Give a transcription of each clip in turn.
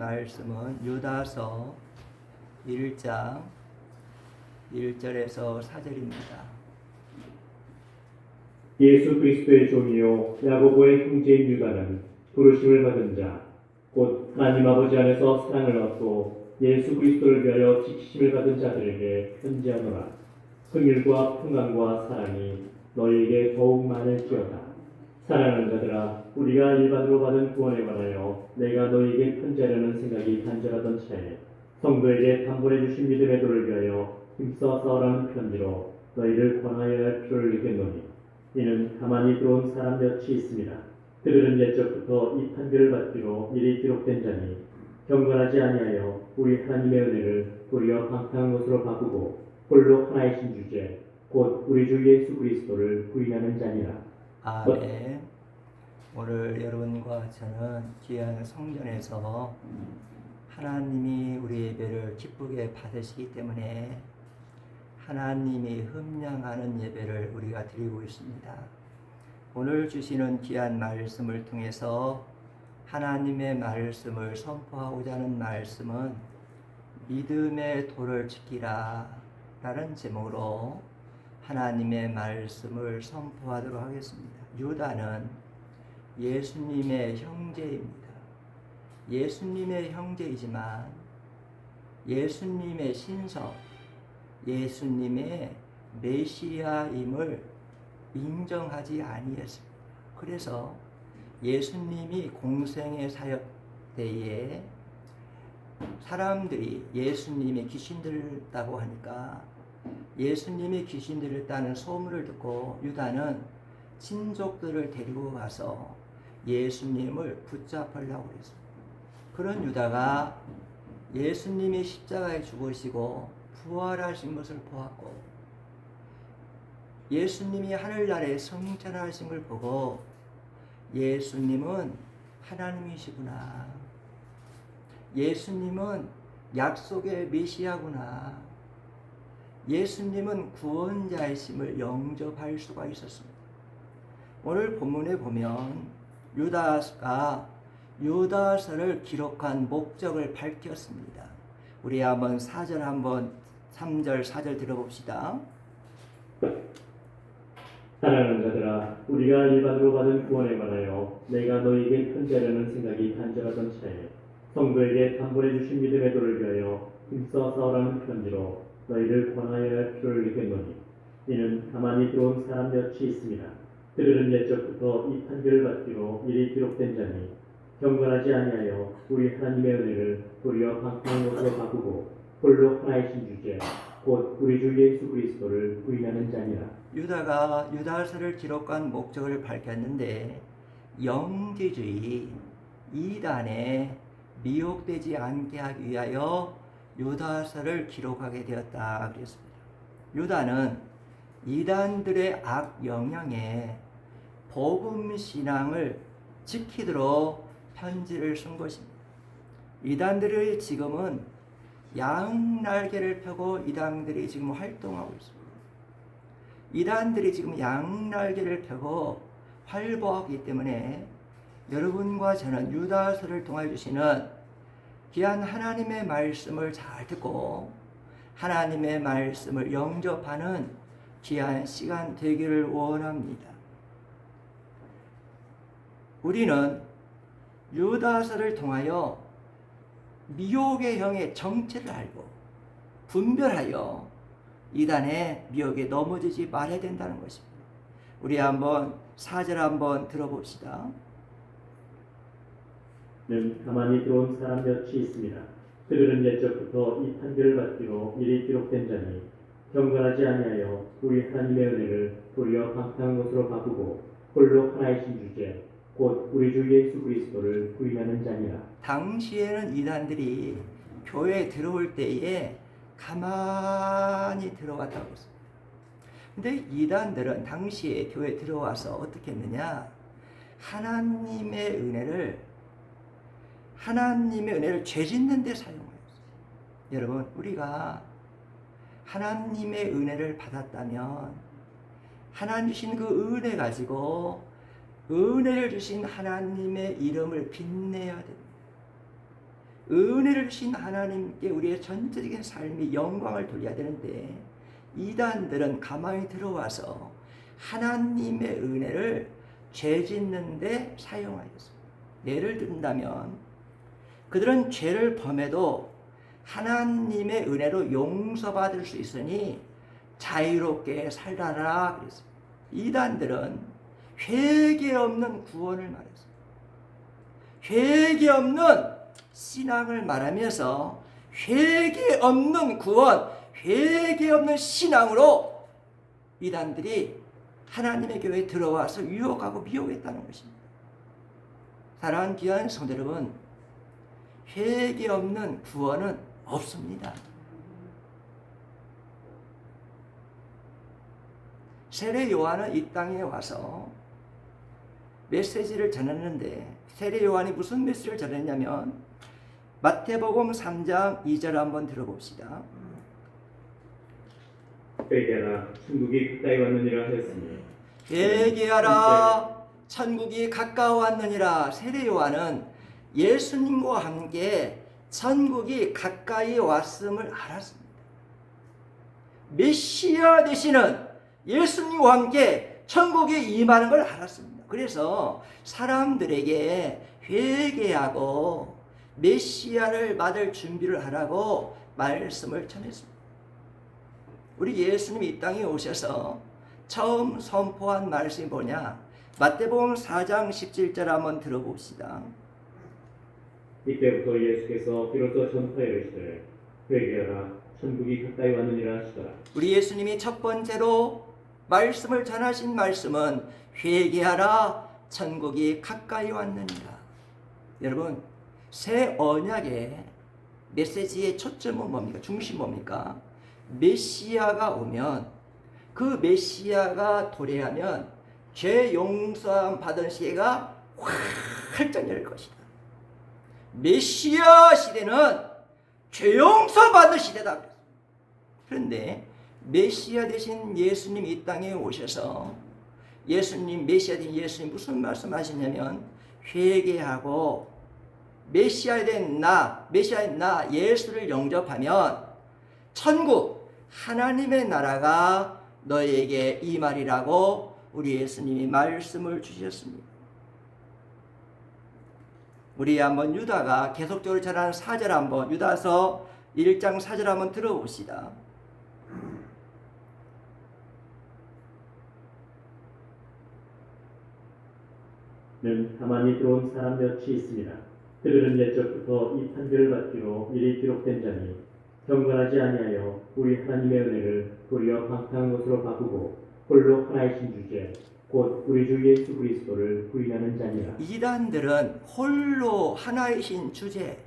말씀은 유다서 1장 1절에서 4절입니다. 예수 그리스도의 종이요 야고보의 형제인 유다는 부르심을 받은 자, 곧 하나님 아버지 안에서 사랑을 얻고 예수 그리스도를 위하여 지키심을 받은 자들에게 편지하노라. 긍휼과 평강과 사랑이 너희에게 더욱 많을지어다. 사랑하는 자들아, 우리가 일반으로 받은 구원에 관하여 내가 너희에게 편지하려는 생각이 간절하던 차에 성도에게 담보해 주신 믿음의 도를 위하여 힘써 싸우라는 편지로 너희를 권하여야 할 필요를 느꼈노니, 이는 가만히 들어온 사람 몇이 있습니다. 그들은 옛적부터 이 판결을 받기로 미리 기록된 자니 경건하지 아니하여 우리 하나님의 은혜를 도리어 방탕한 것으로 바꾸고 홀로 하나이신 주제 곧 우리 주 예수 그리스도를 부인하는 자니라. 아멘. 오늘 여러분과 저는 귀한 성전에서 하나님이 우리 예배를 기쁘게 받으시기 때문에 하나님이 흠량하는 예배를 우리가 드리고 있습니다. 오늘 주시는 귀한 말씀을 통해서 하나님의 말씀을 선포하고자 하는 말씀은 믿음의 도를 지키라 라는 제목으로 하나님의 말씀을 선포하도록 하겠습니다. 유다는 예수님의 형제입니다. 예수님의 형제이지만 예수님의 신성, 예수님의 메시아임을 인정하지 아니했습니다. 그래서 예수님이 공생의 사역 때에 사람들이 예수님이 귀신 들렸다고 하니까 예수님이 귀신 들렸다는 소문을 듣고 유다는 친족들을 데리고 가서 예수님을 붙잡으려고 했습니다. 그런 유다가 예수님이 십자가에 죽으시고 부활하신 것을 보았고 예수님이 하늘나라에 승천하신 걸 보고 예수님은 하나님이시구나, 예수님은 약속의 메시아구나, 예수님은 구원자이심을 영접할 수가 있었습니다. 오늘 본문에 보면 유다가 유다서를 기록한 목적을 밝혔습니다. 우리 한번 3절 4절 들어봅시다. 사랑하는 자들아, 우리가 일반으로 받은 구원에 관하여 내가 너희에게 편지하려는 생각이 간절하던 차에 성도에게 담보해 주신 믿음의 도를 위하여 힘써 싸우라는 편지로 너희를 권하여야 할 필요를 느꼈노니, 이는 가만히 들어온 사람 몇이 있습니다. 그들은 옛적부터 이 판결을 받기로 미리 기록된 자니 경건하지 아니하여 우리 하나님의 은혜를 도리어 방탕한 것으로 바꾸고 홀로 하나이신 주제 곧 우리 주 예수 그리스도를 부인하는 자니라. 유다가 유다서를 기록한 목적을 밝혔는데 영지주의 이단에 미혹되지 않게 하기 위하여 유다서를 기록하게 되었다 그랬습니다. 유다는 이단들의 악 영향에 복음 신앙을 지키도록 편지를 쓴 것입니다. 이단들이 지금은 양날개를 펴고 이단들이 지금 활동하고 있습니다. 이단들이 지금 양날개를 펴고 활보하기 때문에 여러분과 저는 유다서를 통해 주시는 귀한 하나님의 말씀을 잘 듣고 하나님의 말씀을 영접하는 귀한 시간 되기를 원합니다. 우리는 유다서를 통하여 미혹의 형의 정체를 알고 분별하여 이단의 미혹에 넘어지지 말아야 된다는 것입니다. 우리 한번 4절 한번 들어봅시다. 는 가만히 들어온 사람 몇이 있습니다. 그들은 옛적부터 이 판결을 받기로 미리 기록된 자니 경건하지 아니하여 우리 하나님의 은혜를 도리어 방탕한 것으로 바꾸고 홀로 하나이신 주제 곧 우리 주 예수 그리스도를 부인하는 자니라. 당시에는 이단들이 교회에 들어올 때에 가만히 들어왔다고 했습니다. 근데 이단들은 당시에 교회에 들어와서 어떻게 했느냐, 하나님의 은혜를 죄 짓는 데 사용했어요. 여러분, 우리가 하나님의 은혜를 받았다면 하나님 주신 그 은혜 가지고 은혜를 주신 하나님의 이름을 빛내야 됩니다. 은혜를 주신 하나님께 우리의 전체적인 삶이 영광을 돌려야 되는데 이단들은 가만히 들어와서 하나님의 은혜를 죄 짓는 데 사용하였습니다. 예를 든다면 그들은 죄를 범해도 하나님의 은혜로 용서받을 수 있으니 자유롭게 살라라 그랬습니다. 이단들은 회개 없는 구원을 말했습니다. 회개 없는 신앙을 말하면서 회개 없는 구원, 회개 없는 신앙으로 이단들이 하나님의 교회에 들어와서 유혹하고 미혹했다는 것입니다. 사랑하는 귀한 성도 여러분, 회개 없는 구원은 없습니다. 세례 요한은 이 땅에 와서 메시지를 전했는데 세례 요한이 무슨 메시지를 전했냐면 마태복음 3장 2절 한번 들어봅시다. 회개하라 천국이 가까이 왔느니라 하였으니 회개하라 천국이 가까웠느니라. 세례 요한은 예수님과 함께 천국이 가까이 왔음을 알았습니다. 메시아 되시는 예수님과 함께 천국이 임하는 걸 알았습니다. 그래서 사람들에게 회개하고 메시아를 받을 준비를 하라고 말씀을 전했습니다. 우리 예수님이 이 땅에 오셔서 처음 선포한 말씀이 뭐냐? 마태복음 4장 17절 한번 들어봅시다. 이때부터 예수께서 비로소 전파에 이르시되 회개하라 천국이 가까이 왔느니라 하시더라. 우리 예수님이 첫 번째로 말씀을 전하신 말씀은 회개하라 천국이 가까이 왔느니라. 여러분, 새 언약의 메시지의 초점은 뭡니까? 중심 뭡니까? 메시아가 오면 그 메시아가 도래하면 죄 용서 받은 시대가 활짝 열릴 것이다. 메시아 시대는 죄 용서 받는 시대다. 그런데 메시아 되신 예수님 이 땅에 오셔서 예수님, 메시아 된 예수님 무슨 말씀하시냐면 회개하고 메시아인 나 예수를 영접하면 천국 하나님의 나라가 너에게 임하리라고 우리 예수님이 말씀을 주셨습니다. 우리 한번 유다가 계속적으로 전하는 4절 한번 유다서 1장 4절 한번 들어봅시다. 는 가만히 들어온 사람 몇이 있습니다. 그들은 옛적부터 이 판결을 받기로 미리 기록된 자니 경건하지 아니하여 우리 하나님의 은혜를 도리어 방탕한 것으로 바꾸고 홀로 하나이신 주제 곧 우리 주 예수 그리스도를 부인하는 자니라. 이단들은 홀로 하나이신 주제,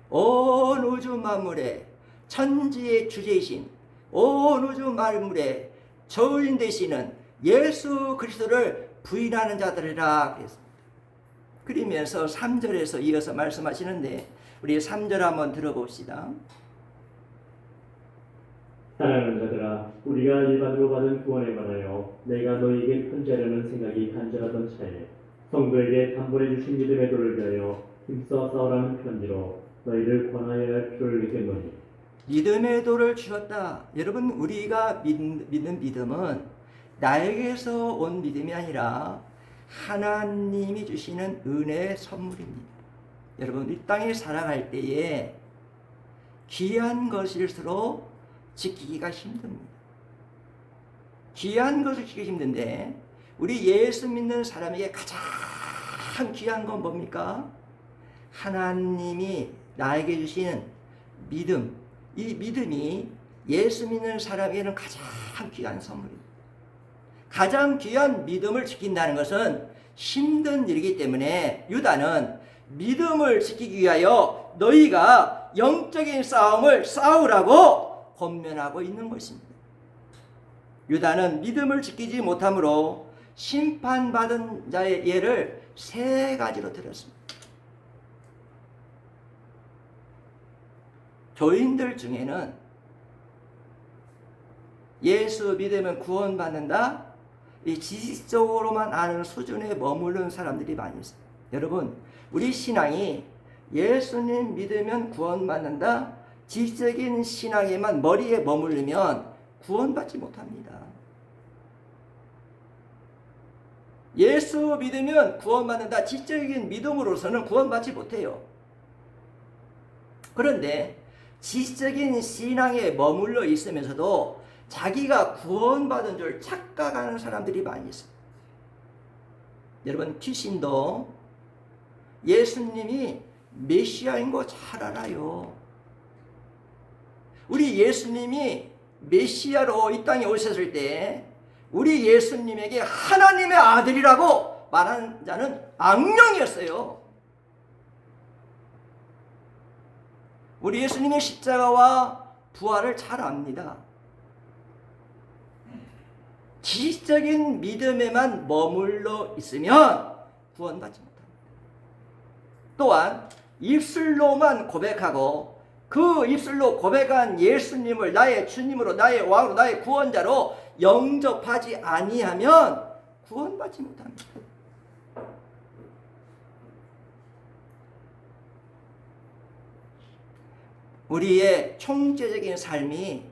온 우주 만물의 천지의 주제이신 온 우주 만물의 저인 되시는 예수 그리스도를 부인하는 자들이라 그랬습니다. 그러면서 3절에서 이어서 말씀하시는데 우리 3절 한번 들어봅시다. 사랑하는 자들아, 우리가 일반으로 받은 구원에 관하여 내가 너희에게 편지하려는 생각이 간절하던 차에 성도에게 단번에 주신 믿음의 도를 위하여 힘써 싸우라는 편지로 너희를 권하여야 할 필요를 느꼈노니. 믿음의 도를 주었다. 여러분, 우리가 믿는 믿음은 나에게서 온 믿음이 아니라 하나님이 주시는 은혜의 선물입니다. 여러분, 이 땅에 살아갈 때에 귀한 것일수록 지키기가 힘듭니다. 귀한 것을 지키기 힘든데 우리 예수 믿는 사람에게 가장 귀한 건 뭡니까? 하나님이 나에게 주시는 믿음. 이 믿음이 예수 믿는 사람에게는 가장 귀한 선물입니다. 가장 귀한 믿음을 지킨다는 것은 힘든 일이기 때문에 유다는 믿음을 지키기 위하여 너희가 영적인 싸움을 싸우라고 권면하고 있는 것입니다. 유다는 믿음을 지키지 못함으로 심판받은 자의 예를 3가지로 들었습니다. 교인들 중에는 예수 믿으면 구원받는다, 이 지식적으로만 아는 수준에 머무른 사람들이 많이 있어요. 여러분, 우리 신앙이 예수님 믿으면 구원받는다. 지적인 신앙에만 머리에 머무르면 구원받지 못합니다. 예수 믿으면 구원받는다. 지적인 믿음으로서는 구원받지 못해요. 그런데 지적인 신앙에 머물러 있으면서도 자기가 구원받은 줄 착각하는 사람들이 많이 있어요. 여러분, 귀신도 예수님이 메시아인 거 잘 알아요. 우리 예수님이 메시아로 이 땅에 오셨을 때 우리 예수님에게 하나님의 아들이라고 말하는 자는 악령이었어요. 우리 예수님의 십자가와 부활을 잘 압니다. 지적인 믿음에만 머물러 있으면 구원받지 못합니다. 또한 입술로만 고백하고 그 입술로 고백한 예수님을 나의 주님으로, 나의 왕으로, 나의 구원자로 영접하지 아니하면 구원받지 못합니다. 우리의 총체적인 삶이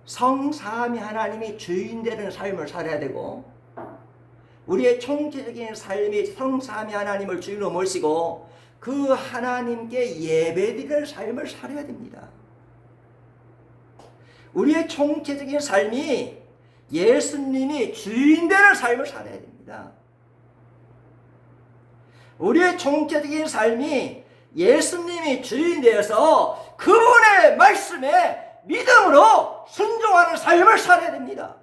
성삼위 하나님이 주인 되는 삶을 살아야 되고, 우리의 총체적인 삶이 성삼위 하나님을 주인으로 모시고 그 하나님께 예배드리는 삶을 살아야 됩니다. 우리의 총체적인 삶이 예수님이 주인 되는 삶을 살아야 됩니다. 우리의 총체적인 삶이 예수님이 주인 되어서 그분의 말씀에 믿음으로 순종하는 삶을 살아야 됩니다.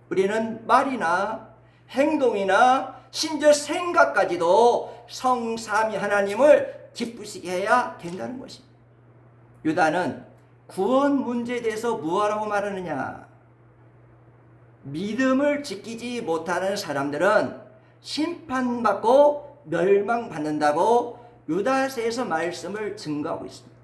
우리는 말이나 행동이나 심지어 생각까지도 성삼위 하나님을 기쁘시게 해야 된다는 것입니다. 유다는 구원 문제에 대해서 무엇이라고 말하느냐? 믿음을 지키지 못하는 사람들은 심판받고 멸망받는다고 유다서에서 말씀을 증거하고 있습니다.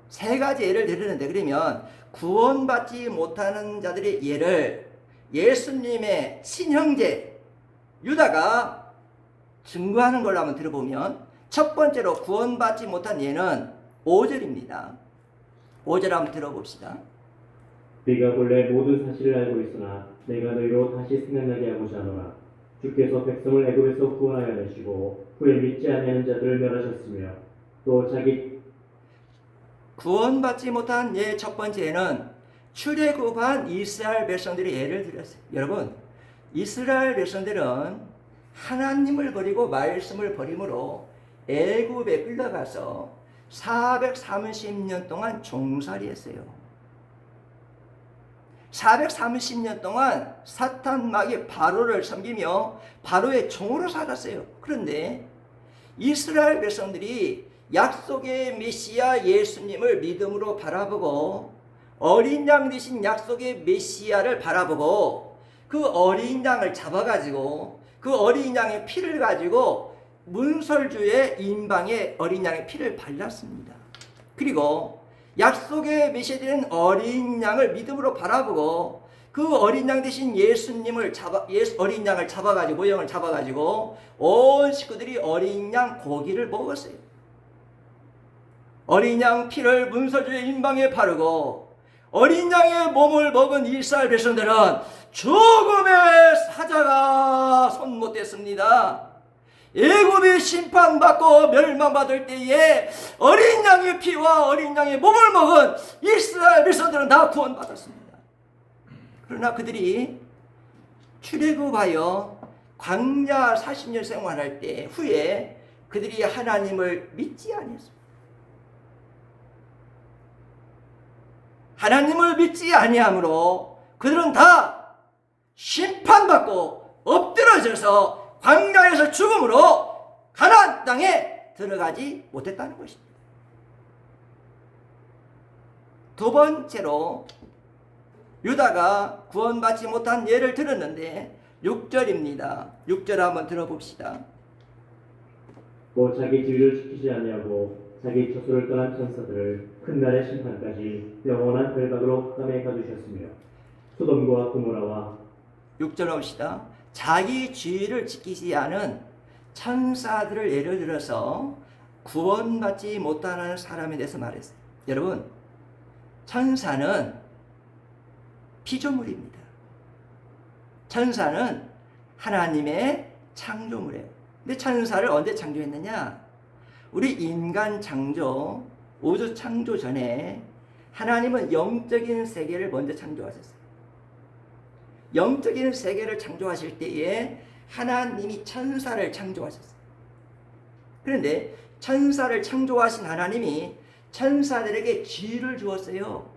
세 가지 예를 들었는데, 그러면 구원받지 못하는 자들의 예를 예수님의 친형제 유다가 증거하는 걸로 한번 들어보면, 첫 번째로 구원받지 못한 예는 5절입니다. 5절 한번 들어봅시다. 네가 본래 모든 사실을 알고 있으나 내가 너희로 다시 생각나게 하고자 하노라. 주께서 백성을 애굽에서 구원하여 내시고 후에 믿지 아니하는 자들을 멸하셨으며 또 자기 구원받지 못한 예 첫 번째는 출애굽한 이스라엘 백성들의 예를 들었어요. 여러분, 이스라엘 백성들은 하나님을 버리고 말씀을 버림으로 애굽에 끌려가서 430년 동안 종살이 했어요. 430년 동안 사탄 마귀 바로를 섬기며 바로의 종으로 살았어요. 그런데 이스라엘 백성들이 약속의 메시아 예수님을 믿음으로 바라보고 어린 양 되신 약속의 메시아를 바라보고 그 어린 양을 잡아가지고 그 어린 양의 피를 가지고 문설주의 인방에 어린 양의 피를 발랐습니다. 그리고 약속의 메시아 되는 어린 양을 믿음으로 바라보고 그 어린 양 대신 예수님을 어린 양을 잡아가지고 모형을 잡아가지고 온 식구들이 어린 양 고기를 먹었어요. 어린 양 피를 문설주의 인방에 바르고 어린 양의 몸을 먹은 이스라엘 백성들은 죽음의 사자가 손 못 댔습니다. 애굽이 심판받고 멸망받을 때에 어린 양의 피와 어린 양의 몸을 먹은 이스라엘 백성들은 다 구원받았습니다. 그러나 그들이 출애굽하여 광야 40년 생활할 때 후에 그들이 하나님을 믿지 아니했습니다. 하나님을 믿지 아니함으로 그들은 다 심판받고 엎드러져서 광야에서 죽음으로 가나안 땅에 들어가지 못했다는 것입니다. 두 번째로 유다가 구원받지 못한 예를 들었는데 6절입니다. 6절 한번 들어봅시다. 또 자기 지위를 지키지 아니하고 자기 처소를 떠난 천사들을 큰 날의 심판까지 영원한 결박으로 흑암에 가두셨으며 소돔과 고모라와 6절 봅시다. 자기 주의를 지키지 않은 천사들을 예를 들어서 구원받지 못하는 사람에 대해서 말했어요. 여러분, 천사는 피조물입니다. 천사는 하나님의 창조물이에요. 근데 천사를 언제 창조했느냐? 우리 인간 창조, 우주 창조 전에 하나님은 영적인 세계를 먼저 창조하셨어요. 영적인 세계를 창조하실 때에 하나님이 천사를 창조하셨어요. 그런데 천사를 창조하신 하나님이 천사들에게 지위를 주었어요.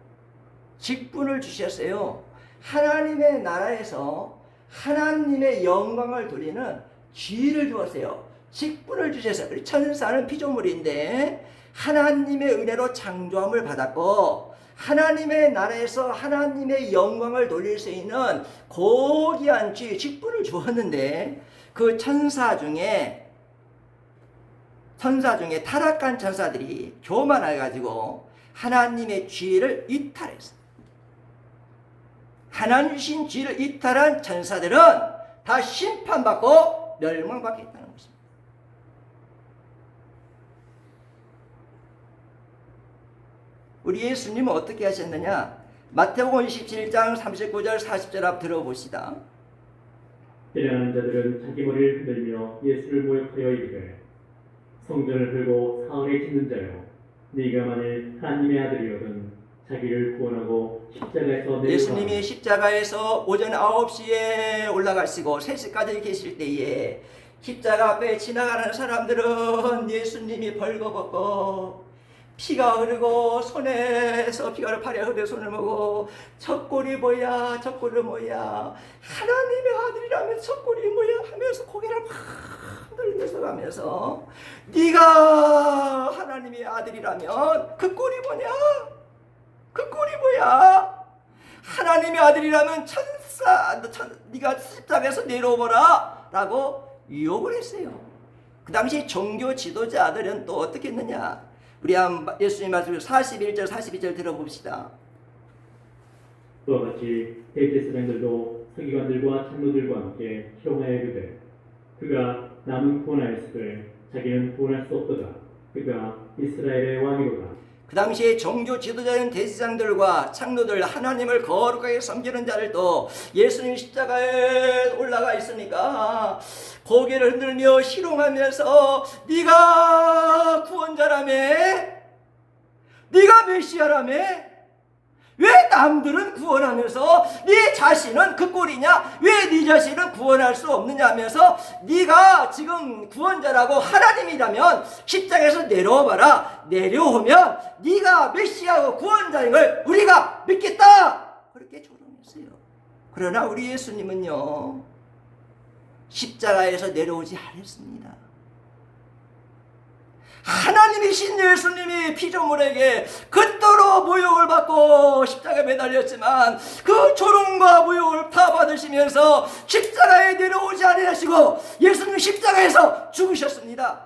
직분을 주셨어요. 하나님의 나라에서 하나님의 영광을 돌리는 지위를 주었어요. 직분을 주셨어요. 천사는 피조물인데 하나님의 은혜로 창조함을 받았고 하나님의 나라에서 하나님의 영광을 돌릴 수 있는 고귀한 지위, 직분을 주었는데 그 천사 중에 타락한 천사들이 교만해가지고 하나님의 지위를 이탈했어요. 하나님 주신 지위를 이탈한 천사들은 다 심판받고 멸망받겠다는 것입니다. 우리 예수님은 어떻게 하셨느냐? 마태복음 27장 39절 40절 앞 들어봅시다. 비난하는 자들은 자기 머리를 흔들며 예수를 모욕하여 이르되 성전을 헐고 사흘에 짓는 자여, 네가 만일 하나님의 아들이거든 자기를 구원하고 십자가에서 내려가. 예수님이 십자가에서 오전 9시에 올라가시고 3시까지 계실 때에 십자가 앞에 지나가는 사람들은 예수님이 벌거벗고 피가 흐르고 손에서 피가 흐르고 팔에 흐르고 손을 먹고 젖골이 뭐야 젖골이 뭐야 하나님의 아들이라면 젖골이 뭐야 하면서 고개를 막 흔들면서 가면서 네가 하나님의 아들이라면 그 꼴이 뭐냐? 그 꼴이 뭐야? 하나님의 아들이라면 네가 십자가에서 내려오거라 라고 유혹을 했어요. 그 당시 종교 지도자들은 또 어떻게 했느냐? 우리 예수님 말씀 41절 42절 들어봅시다. 그와 같이 대제사장들도 서기관들과 장로들과 함께 희롱하여 이르되 그가 남은 구원하였으되 자기는 구원할 수 없도다. 그가 이스라엘의 왕이로다. 그 당시에 종교 지도자인 대제사장들과 장로들 하나님을 거룩하게 섬기는 자들도 예수님 십자가에 올라가 있으니까 고개를 흔들며 희롱하면서 네가 구원자라며? 네가 메시아라며? 왜 남들은 구원하면서 네 자신은 그 꼴이냐? 왜 네 자신은 구원할 수 없느냐 하면서 네가 지금 구원자라고 하나님이라면 십자가에서 내려와봐라. 내려오면 네가 메시아고 구원자인 걸 우리가 믿겠다. 그렇게 조롱했어요. 그러나 우리 예수님은요 십자가에서 내려오지 않았습니다. 하나님이신 예수님이 피조물에게 그토록 모욕을 받고 십자가에 매달렸지만 그 조롱과 모욕을 다 받으시면서 십자가에 내려오지 아니하시고 예수님 십자가에서 죽으셨습니다.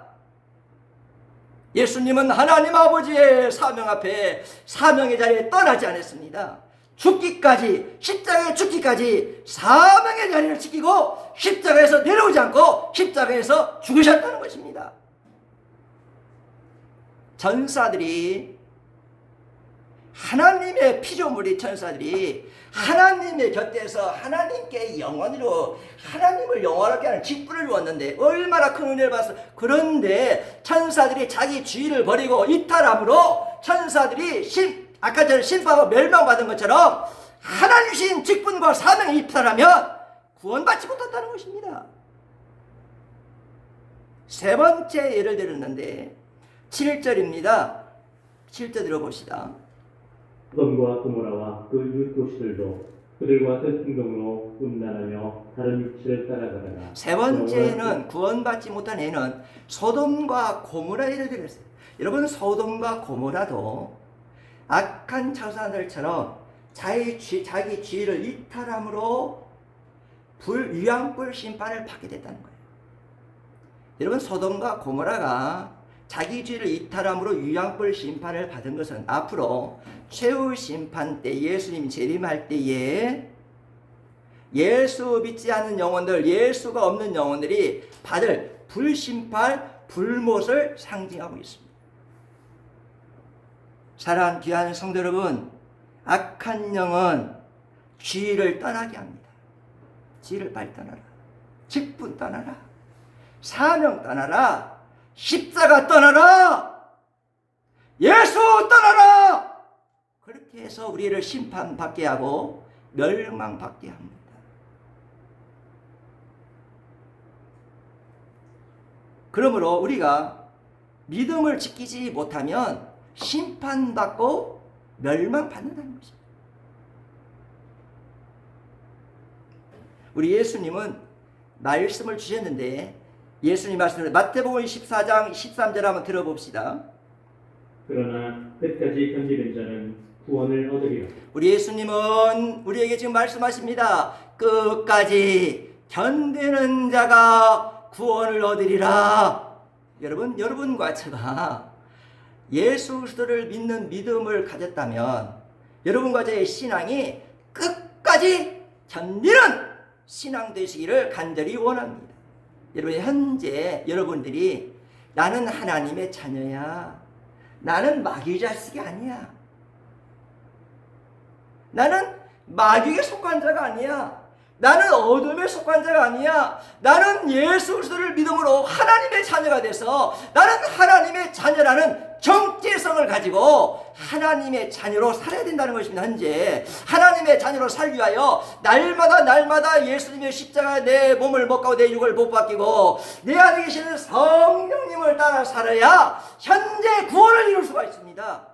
예수님은 하나님 아버지의 사명 앞에 사명의 자리에 떠나지 않았습니다. 죽기까지, 십자가에 죽기까지 사명의 자리를 지키고 십자가에서 내려오지 않고 십자가에서 죽으셨다는 것입니다. 천사들이 하나님의 피조물이 천사들이 하나님의 곁에서 하나님께 영원히로 하나님을 영원하게 하는 직분을 주었는데 얼마나 큰 은혜를 받았어. 그런데 천사들이 자기 주의를 버리고 이탈함으로 천사들이 아까 전에 심판하고 멸망받은 것처럼 하나님이신 직분과 사명을 이탈하면 구원받지 못한다는 것입니다. 세 번째 예를 들었는데 7절입니다. 7절 들어봅시다. 소돔과 고모라와 그 이웃 도시들도 그들과 같은 행동으로 음란하며 다른 육체를 따라가다가. 세 번째는 구원받지 못한 애는 소돔과 고모라 예를 들었어요. 여러분 소돔과 고모라도 악한 천사들처럼 자기 죄를 이탈함으로 유황불 심판을 받게 됐다는 거예요. 여러분 소돔과 고모라가 자기 죄를 이탈함으로 유황불 심판을 받은 것은 앞으로 최후 심판 때 예수님이 재림할 때에 예수 믿지 않는 영혼들, 예수가 없는 영혼들이 받을 불심팔, 불못을 상징하고 있습니다. 사랑하는 귀한 성도 여러분, 악한 영은 지위를 떠나게 합니다. 지위를 빨리 떠나라. 직분 떠나라. 사명 떠나라. 십자가 떠나라. 예수 떠나라. 그렇게 해서 우리를 심판받게 하고 멸망받게 합니다. 그러므로 우리가 믿음을 지키지 못하면 심판받고 멸망받는다는 것입니다. 우리 예수님은 말씀을 주셨는데, 예수님 말씀을 마태복음 14장 13절 한번 들어봅시다. 그러나 끝까지 견디는 자는 구원을 얻으리라. 우리 예수님은 우리에게 지금 말씀하십니다. 끝까지 견디는 자가 구원을 얻으리라. 여러분, 여러분과 제가 예수 그리스도를 믿는 믿음을 가졌다면 여러분과 저의 신앙이 끝까지 견디는 신앙 되시기를 간절히 원합니다. 여러분, 현재 여러분들이 나는 하나님의 자녀야, 나는 마귀 자식이 아니야, 나는 마귀에 속한 자가 아니야, 나는 어둠에 속한 자가 아니야, 나는 예수 그리스도를 믿음으로 하나님의 자녀가 돼서 나는 하나님의 자녀라는 정체성을 가지고 하나님의 자녀로 살아야 된다는 것입니다. 현재 하나님의 자녀로 살기 위하여 날마다 예수님의 십자가에 내 몸을 못 가고 내 육을 못 바뀌고 내 안에 계시는 성령님을 따라 살아야 현재 구원을 이룰 수가 있습니다.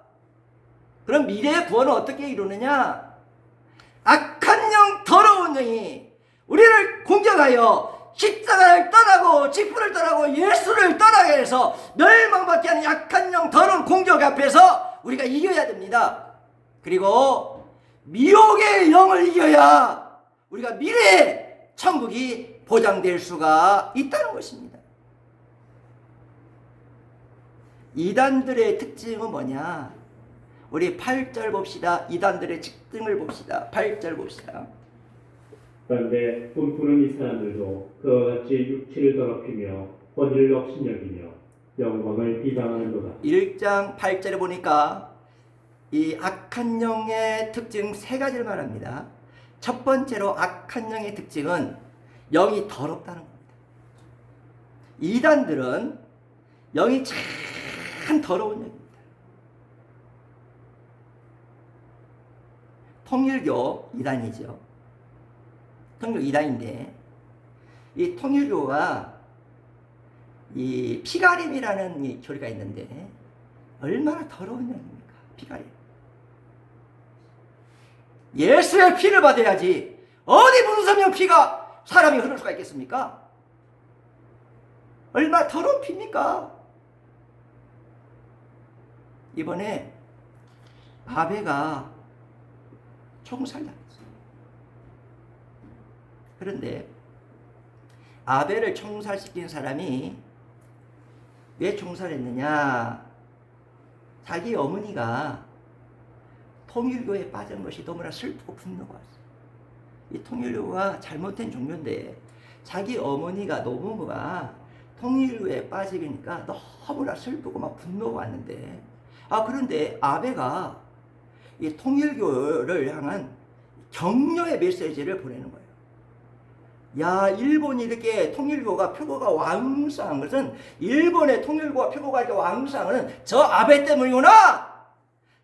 그럼 미래의 구원은 어떻게 이루느냐? 악한 영, 더러운 영이 우리를 공격하여 십자가를 떠나고 직분을 떠나고 예수를 떠나게 해서 멸망받게 하는 약한 영, 더러운 공격 앞에서 우리가 이겨야 됩니다. 그리고 미혹의 영을 이겨야 우리가 미래의 천국이 보장될 수가 있다는 것입니다. 이단들의 특징은 뭐냐? 우리 8절 봅시다. 이단들의 특징을 봅시다. 8절 봅시다. 그런데 꿈꾸는 이 사람들도 그와 같이 육체를 더럽히며 권위를 업신여기며 영광을 비방하는도다. 1장 8절에 보니까 이 악한 영의 특징 세 가지를 말합니다. 첫 번째로 악한 영의 특징은 영이 더럽다는 겁니다. 이단들은 영이 참 더러운 영입니다. 통일교 이단이죠. 통일교 이단인데 이 통일교가 이 피가림이라는 이 교리가 있는데 얼마나 더러운 영입니까? 피가림. 예수의 피를 받아야지 어디 문서면 피가 사람이 흐를 수가 있겠습니까? 얼마나 더러운 피입니까? 이번에 아베가 총살당했어요. 그런데 아벨을 총살시킨 사람이 왜 총살했느냐? 자기 어머니가 통일교에 빠진 것이 너무나 슬프고 분노가 왔어요. 이 통일교가 잘못된 종교인데 자기 어머니가 노부모가 통일교에 빠지니까 너무나 슬프고 막 분노가 왔는데, 그런데 아베가 이 통일교를 향한 격려의 메시지를 보내는 거예요. 야, 일본이 이렇게 통일교가 표고가 왕성한 것은, 일본의 통일교가 표고가 이렇게 왕성한 것은 저 아베 때문이구나.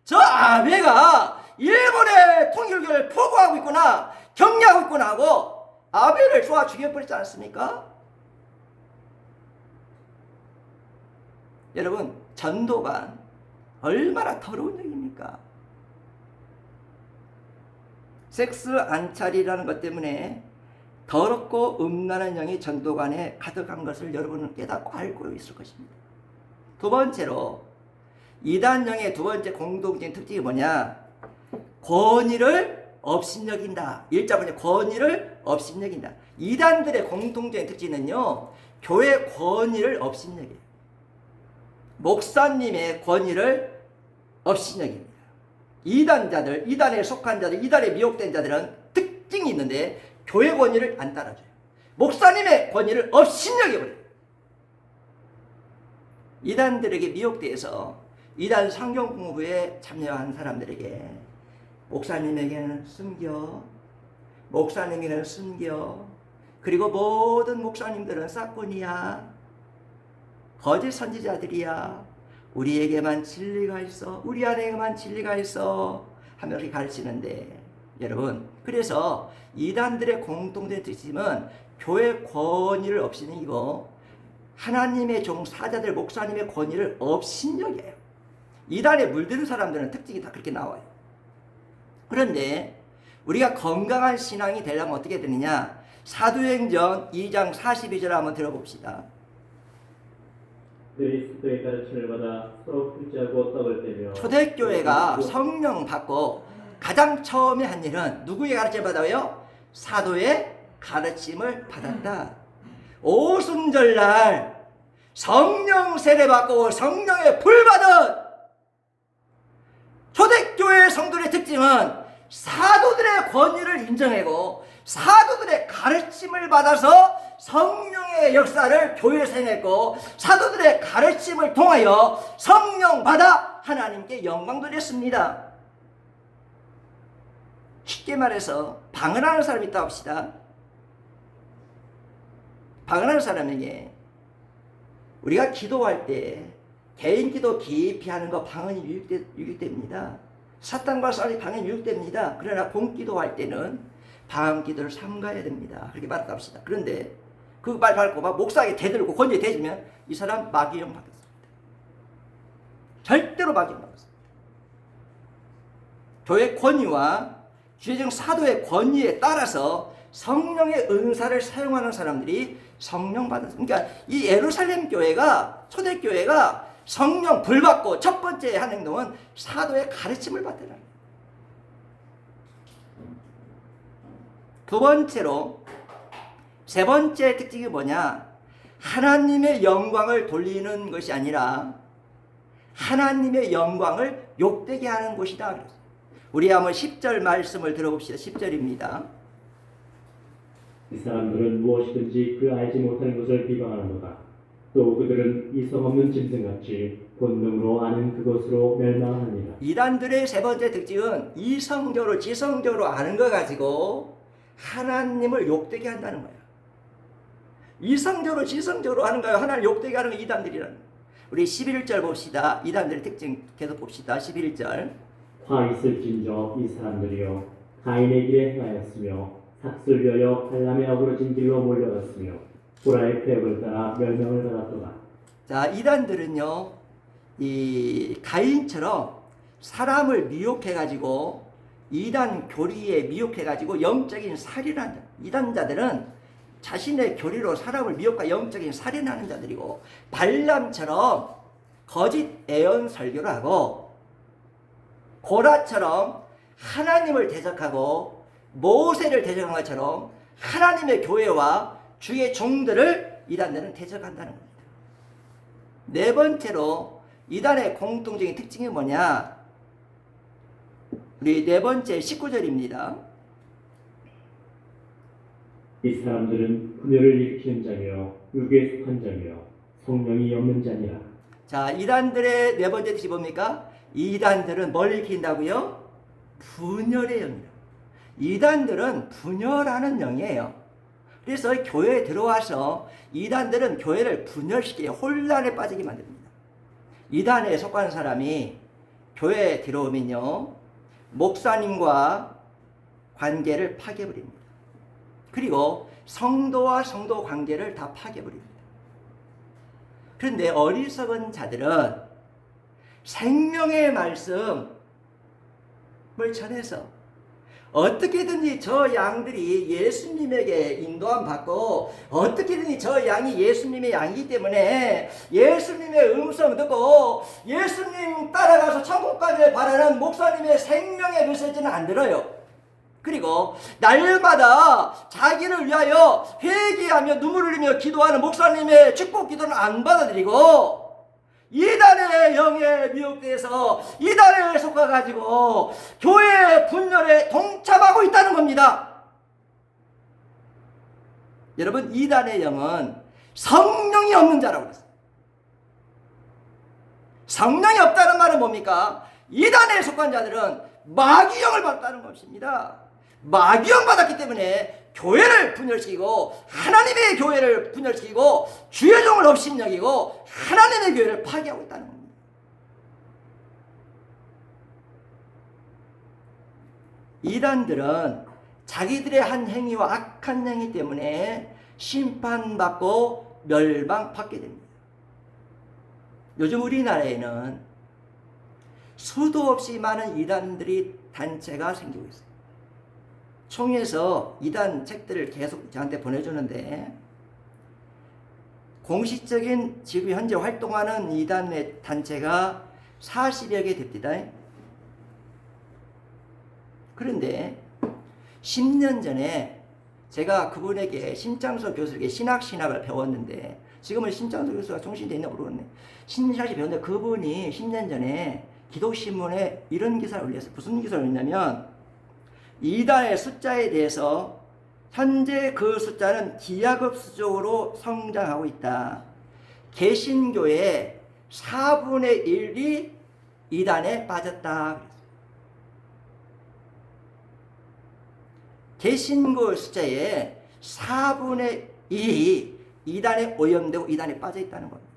저 아베가 일본의 통일교를 표고하고 있구나, 격려하고 있구나 하고 아베를 쏘아 죽여버리지 않았습니까? 여러분, 전도관 얼마나 더러운 얘기입니까? 섹스 안찰이라는 것 때문에 더럽고 음란한 영이 전도관에 가득한 것을 여러분은 깨닫고 알고 있을 것입니다. 두 번째로 이단영의 두 번째 공동적인 특징이 뭐냐? 권위를 업신여긴다. 일자 번째, 권위를 업신여긴다. 이단들의 공통적인 특징은요, 교회 권위를 업신여겨요. 목사님의 권위를 업신여깁니다. 이단자들, 이단에 속한 자들, 이단에 미혹된 자들은 특징이 있는데 교회 권위를 안 따라줘요. 목사님의 권위를 업신여겨버려요. 이단들에게 미혹되어서 이단 성경 공부에 참여한 사람들에게 목사님에게는 숨겨, 목사님에게는 숨겨, 그리고 모든 목사님들은 싹군이야, 거짓 선지자들이야, 우리에게만 진리가 있어, 우리 안에만 진리가 있어 하며 이렇게 가르치는데, 여러분, 그래서 이단들의 공통된 특징은 교회 권위를 업신이고 하나님의 종 사자들 목사님의 권위를 업신여겨요. 이단에 물드는 사람들은 특징이 다 그렇게 나와요. 그런데 우리가 건강한 신앙이 되려면 어떻게 되느냐? 사도행전 2장 42절 한번 들어봅시다. 그리스도의 가르침을 받아 서로 풀지하고 떡을 떼며 초대교회가 성령 받고 가장 처음에 한 일은 누구의 가르침을 받아요? 사도의 가르침을 받았다. 오순절날 성령 세례 받고 성령의 불 받은 초대교회 성도의 특징은 사도들의 권위를 인정하고 사도들의 가르침을 받아서 성령의 역사를 교회에서 행했고 사도들의 가르침을 통하여 성령 받아 하나님께 영광 돌렸습니다. 쉽게 말해서 방언하는 사람이 있다 합시다. 방언하는 사람에게 우리가 기도할 때 개인 기도 깊이 하는 거 방언이 유익됩니다. 사탄과 싸움이 방언이 유익됩니다. 그러나 공기도할 때는 방언 기도를 삼가야 됩니다. 그렇게 말했다 합시다. 그런데 그 말 밟고 막 목사에게 대들고 권위에 대주면 이 사람 마귀영 받겠습니다. 절대로 마귀영 받겠습니다. 교회 권위와 주의적 사도의 권위에 따라서 성령의 은사를 사용하는 사람들이 성령 받았습니다. 그러니까 이 예루살렘 교회가 초대교회가 성령 불 받고 첫 번째 한 행동은 사도의 가르침을 받더라. 두 번째로 세 번째 특징이 뭐냐? 하나님의 영광을 돌리는 것이 아니라 하나님의 영광을 욕되게 하는 곳이다. 우리 한번 10절 말씀을 들어봅시다. 10절입니다. 이 사람들은 무엇이든지 그 알지 못하는 것을 비방하는도다. 또 그들은 이성 없는 짐승같이 본능으로 아는 그것으로 멸망하느니라. 이단들의 세 번째 특징은 이성적으로 지성적으로 아는 거 가지고 하나님을 욕되게 한다는 거야. 이성적으로 지성적으로 하는 거야. 하나님을 욕되게 하는 거 이단들이라는 거야. 우리 11절 봅시다. 이단들의 특징 계속 봅시다. 11절. 화 있을진저 이 사람들이여 가인의 길에 행하였으며 삭슬 위하여 발람의 어그러진 길로 몰려갔으며 보라의 폐역을 따라 멸명을 받았도다. 자, 이단들은요, 이 가인처럼 사람을 미혹해가지고 이단 교리에 미혹해가지고 영적인 살인한다. 이단자들은 자신의 교리로 사람을 미혹과 영적인 살인하는 자들이고, 발람처럼 거짓 애언 설교를 하고, 고라처럼 하나님을 대적하고 모세를 대적한 것처럼 하나님의 교회와 주의 종들을 이단들은 대적한다는 겁니다. 네 번째로 이단의 공통적인 특징이 뭐냐? 우리 네 번째 19절입니다. 이 사람들은 분열을 일으키는 자며 육에 속한 자며 성령이 없는 자니라. 자, 이단들의 네 번째 뜻이 뭡니까? 이단들은 뭘 일으킨다고요? 분열의 영이다. 이단들은 분열하는 영이에요. 그래서 교회에 들어와서 이단들은 교회를 분열시키게 혼란에 빠지게 만듭니다. 이단에 속한 사람이 교회에 들어오면요, 목사님과 관계를 파괴버립니다. 그리고 성도와 성도 관계를 다 파괴버립니다. 그런데 어리석은 자들은 생명의 말씀을 전해서 어떻게든지 저 양들이 예수님에게 인도함 받고 어떻게든지 저 양이 예수님의 양이기 때문에 예수님의 음성 듣고 예수님 따라가서 천국 가기를 바라는 목사님의 생명의 메시지는 안 들어요. 그리고 날마다 자기를 위하여 회개하며 눈물을 흘리며 기도하는 목사님의 축복 기도는 안 받아들이고 이단의 영에 미혹돼서 이단에 속아가지고 교회의 분열에 동참하고 있다는 겁니다. 여러분, 이단의 영은 성령이 없는 자라고 그랬어요. 성령이 없다는 말은 뭡니까? 이단에 속한 자들은 마귀영을 받았다는 것입니다. 마귀영 받았기 때문에 교회를 분열시키고 하나님의 교회를 분열시키고 주의 종을 업신여기고 하나님의 교회를 파괴하고 있다는 겁니다. 이단들은 자기들의 한 행위와 악한 행위 때문에 심판받고 멸망받게 됩니다. 요즘 우리나라에는 수도 없이 많은 이단들이 단체가 생기고 있어요. 총회에서 이단 책들을 계속 저한테 보내주는데 공식적인 지금 현재 활동하는 이단의 단체가 40여 개 됩니다. 그런데 10년 전에 제가 그분에게 신창섭 교수에게 신학을 배웠는데 지금은 신창섭 교수가 종신되어 있나 모르겠네. 신학을 배웠는데 그분이 10년 전에 기독신문에 이런 기사를 올렸어요. 무슨 기사를 올렸냐면 이단의 숫자에 대해서 현재 그 숫자는 기하급수적으로 성장하고 있다. 개신교의 4분의 1이 이단에 빠졌다. 개신교 숫자의 4분의 1이 이단에 오염되고 이단에 빠져 있다는 겁니다.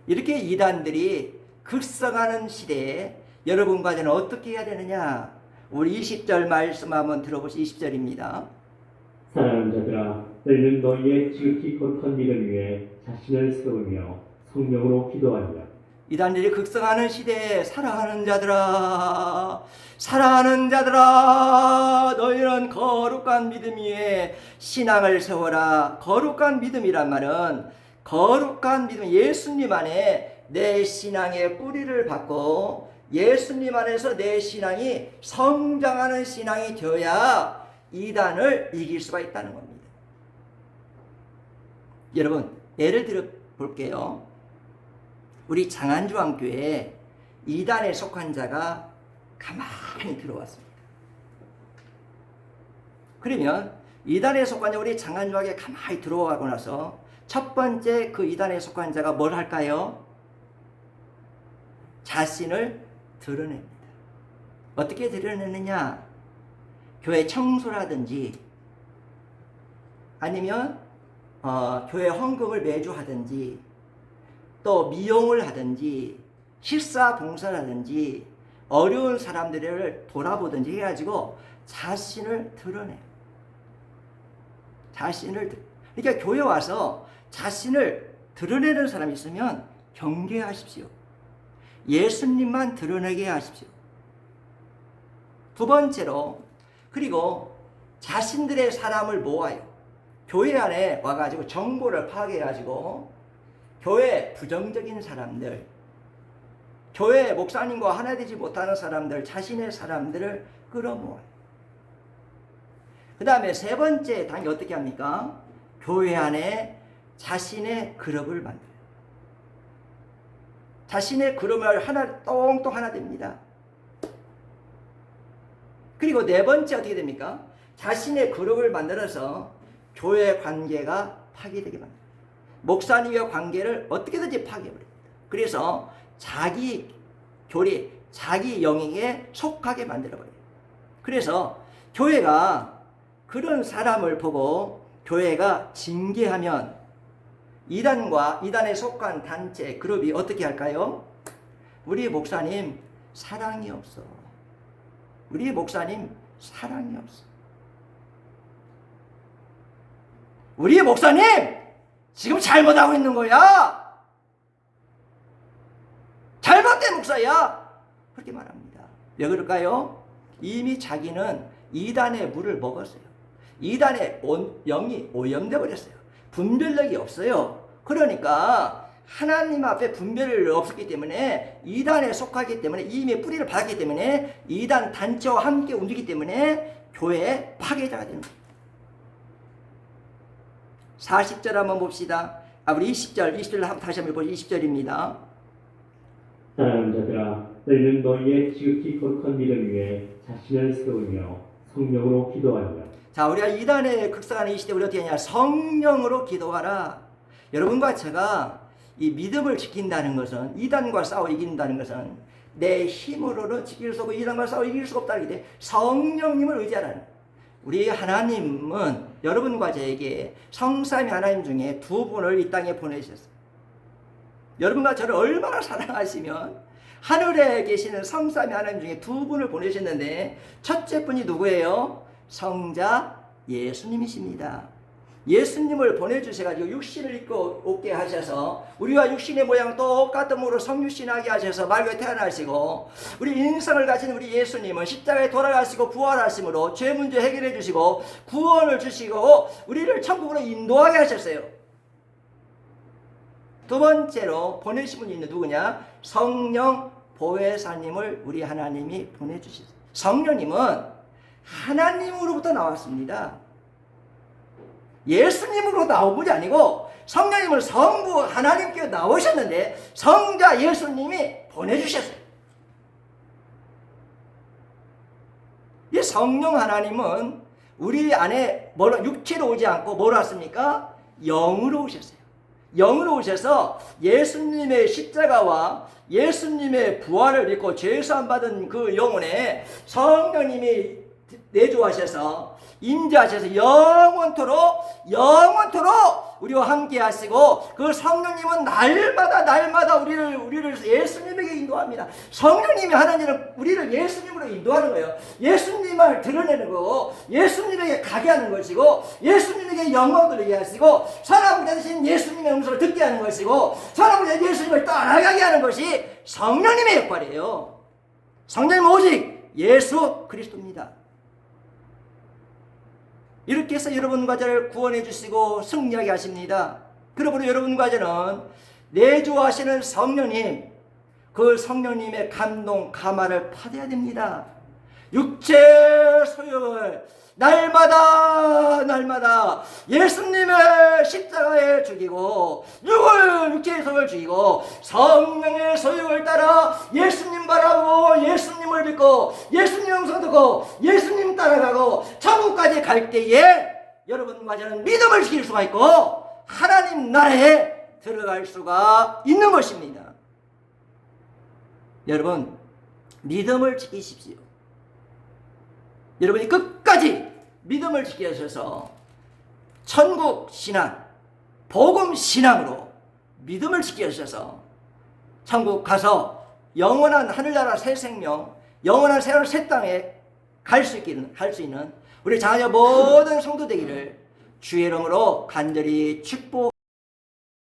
이렇게 이단들이 극성하는 시대에 여러분과 저는 어떻게 해야 되느냐? 우리 20절 말씀 한번 들어보시죠. 20절입니다. 사랑하는 자들아, 너희는 너희의 지극히 거룩한 믿음 위에 자신을 세우며 성령으로 기도하며. 이단들이 극성하는 시대에 사랑하는 자들아, 사랑하는 자들아, 너희는 거룩한 믿음 위에 신앙을 세워라. 거룩한 믿음이란 말은 거룩한 믿음, 예수님 안에 내 신앙의 뿌리를 받고 예수님 안에서 내 신앙이 성장하는 신앙이 되어야 이단을 이길 수가 있다는 겁니다. 여러분, 예를 들어 볼게요. 우리 장안주왕교회에 이단에 속한 자가 가만히 들어왔습니다. 그러면 이단에 속한 자 우리 장안주왕교회에 가만히 들어가고 나서 첫 번째 그 이단에 속한 자가 뭘 할까요? 자신을 드러냅니다. 어떻게 드러내느냐? 교회 청소라든지 아니면 교회 헌금을 매주 하든지 또 미용을 하든지 식사 봉사라든지 어려운 사람들을 돌아보든지 해가지고 자신을 드러내요. 그러니까 교회 와서 자신을 드러내는 사람이 있으면 경계하십시오. 예수님만 드러내게 하십시오. 두 번째로, 그리고 자신들의 사람을 모아요. 교회 안에 와가지고 정보를 파악해가지고 교회 부정적인 사람들, 교회 목사님과 하나 되지 못하는 사람들, 자신의 사람들을 끌어모아요. 그 다음에 세 번째 단계 어떻게 합니까? 교회 안에 자신의 그룹을 만들어요. 자신의 그룹을 똥똥 하나 됩니다. 그리고 네 번째 어떻게 됩니까? 자신의 그룹을 만들어서 교회 관계가 파괴되게 만들어요. 목사님과 관계를 어떻게든지 파괴해버립니다. 그래서 자기 교리, 자기 영역에 속하게 만들어버려요. 그래서 교회가 그런 사람을 보고 교회가 징계하면 이단에 속한 단체, 그룹이 어떻게 할까요? 우리 목사님 사랑이 없어. 우리 목사님 사랑이 없어. 우리 목사님 지금 잘못하고 있는 거야. 잘못된 목사야. 그렇게 말합니다. 왜 그럴까요? 이미 자기는 이단의 물을 먹었어요. 이단의 영이 오염되어 버렸어요. 분별력이 없어요. 그러니까 하나님 앞에 분별이 없었기 때문에 이단에 속하기 때문에 이미 뿌리를 받았기 때문에 이단 단체와 함께 움직이기 때문에 교회의 파괴자가 됩니다. 40절 한번 봅시다. 우리 20절 다시 한번 보죠. 20절입니다. 사랑하는 자들아, 너희는 너희의 지극히 거룩한 믿음 위에 자신을 세우며 성령으로 기도하며. 자, 우리가 이단에 극성하는 이 시대 우리 어떻게 하냐? 성령으로 기도하라. 여러분과 제가 이 믿음을 지킨다는 것은, 이단과 싸워 이긴다는 것은 내 힘으로는 지킬 수 없고 이단과 싸워 이길 수가 없다는 게 성령님을 의지하라는. 우리 하나님은 여러분과 저에게 성삼위 하나님 중에 두 분을 이 땅에 보내주셨어요. 여러분과 저를 얼마나 사랑하시면 하늘에 계시는 성삼위 하나님 중에 두 분을 보내셨는데, 첫째 분이 누구예요? 성자 예수님이십니다. 예수님을 보내주셔가지고 육신을 입고 오게 하셔서 우리와 육신의 모양 똑같음으로 성육신하게 하셔서 말고 태어나시고, 우리 인성을 가진 우리 예수님은 십자가에 돌아가시고 부활하심으로 죄 문제 해결해 주시고 구원을 주시고 우리를 천국으로 인도하게 하셨어요. 두 번째로 보내신 분이 있는 누구냐? 성령 보혜사님을 우리 하나님이 보내주셨어요. 성령님은 하나님으로부터 나왔습니다. 예수님으로 나온 분이 아니고 성령님을 성부 하나님께 나오셨는데 성자 예수님이 보내주셨어요. 이 성령 하나님은 우리 안에 육체로 오지 않고 뭐로 왔습니까? 영으로 오셨어요. 영으로 오셔서 예수님의 십자가와 예수님의 부활을 믿고 죄사함 받은 그 영혼에 성령님이 내주하셔서 임재하셔서 영원토록 우리와 함께 하시고, 그 성령님은 날마다 우리를 예수님에게 인도합니다. 성령님이 하나님은 우리를 예수님으로 인도하는 거예요. 예수님을 드러내는 거고 예수님에게 가게 하는 것이고 예수님에게 영광을 드리게 하시고 사람을 대신 예수님의 음성을 듣게 하는 것이고 사람을 예수님을 따라가게 하는 것이 성령님의 역할이에요. 성령님은 오직 예수 그리스도입니다. 이렇게 해서 여러분과 저를 구원해 주시고 승리하게 하십니다. 그러므로 여러분과 저는 내주하시는 성령님, 그 성령님의 감동, 감화를 받아야 됩니다. 육체 소욕을 날마다 예수님의 십자가에 죽이고 육체의 소욕을 죽이고 성령의 소욕을 따라 예수님 바라보고 예수님을 믿고 예수님 음성 듣고 예수님 따라가고 천국까지 갈 때에 여러분과 저는 믿음을 지킬 수가 있고 하나님 나라에 들어갈 수가 있는 것입니다. 여러분, 믿음을 지키십시오. 여러분이 끝까지 믿음을 지키셔서 천국 신앙, 복음 신앙으로 믿음을 지키셔서 천국 가서 영원한 하늘나라 새 생명, 영원한 새 땅에 할 수 있는 우리 자녀 모든 성도 되기를 주의 이름으로 간절히 축복